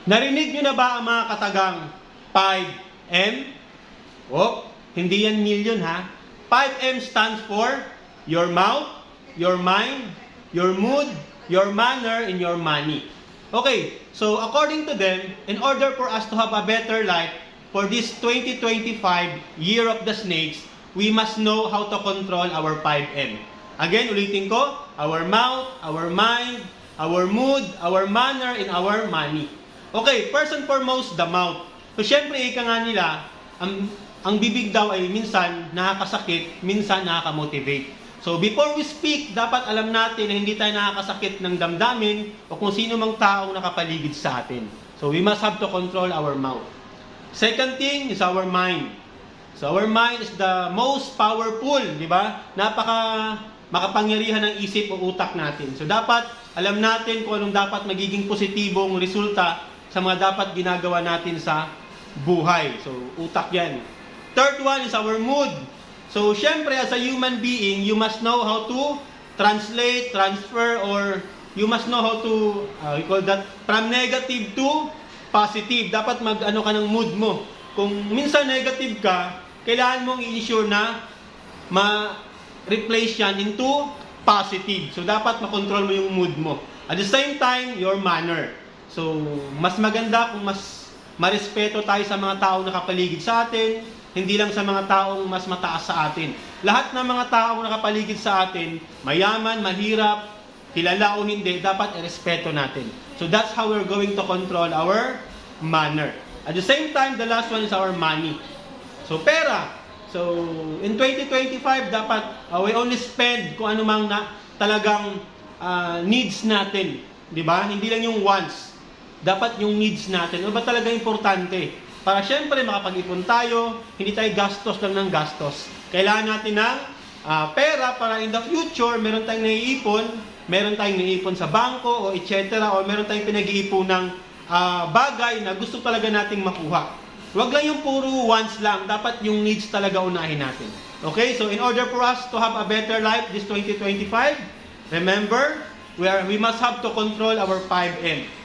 Narinig nyo na ba ang mga katagang 5M? Oh, hindi yan million ha. 5M stands for your mouth, your mind, your mood, your manner, and your money. Okay, so according to them, in order for us to have a better life for this 2025 year of the snakes, we must know how to control our 5M. Again, ulitin ko, our mouth, our mind, our mood, our manner, and our money. Okay, first and foremost, the mouth. So, syempre, ika nga nila, ang bibig daw ay minsan nakakasakit, minsan nakaka-motivate. So, before we speak, dapat alam natin na hindi tayo nakakasakit ng damdamin o kung sino mang taong nakapaligid sa atin. So, we must have to control our mouth. Second thing is our mind. So, our mind is the most powerful, di ba? Makapangyarihan ng isip o utak natin. So, dapat alam natin kung anong dapat magiging positibong resulta sa mga dapat ginagawa natin sa buhay. So, utak yan. Third one is our mood. So, syempre, as a human being, you must know how to translate, transfer, or you must know how to, we call that, from negative to positive. Dapat mag-ano ka ng mood mo. Kung minsan negative ka, kailangan mong i-ensure na ma-replace yan into positive. So, dapat makontrol mo yung mood mo. At the same time, your manner. So, mas maganda kung mas marespeto tayo sa mga taong nakapaligid sa atin, hindi lang sa mga taong mas mataas sa atin. Lahat ng mga taong nakapaligid sa atin, mayaman, mahirap, kilala o hindi, dapat irespeto natin. So, that's how we're going to control our manner. At the same time, the last one is our money. So, pera. So, in 2025, dapat we only spend kung ano mang talagang needs natin. Diba? Hindi lang yung wants. Dapat yung needs natin. Ano ba talaga importante? Para syempre makapag-ipon tayo, hindi tayo gastos lang ng gastos. Kailangan natin ng pera para in the future, meron tayong naiipon, meron tayong naiipon sa bangko o etc. O meron tayong pinag-iipon ng bagay na gusto talaga nating makuha. Huwag lang yung puro wants lang. Dapat yung needs talaga unahin natin. Okay? So in order for us to have a better life this 2025, remember, we must have to control our 5M.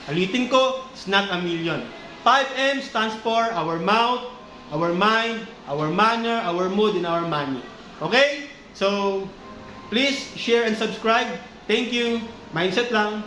Alitin ko, it's not a million. 5M stands for our mouth, our mind, our manner, our mood, and our money. Okay? So, please share and subscribe. Thank you. Mindset lang.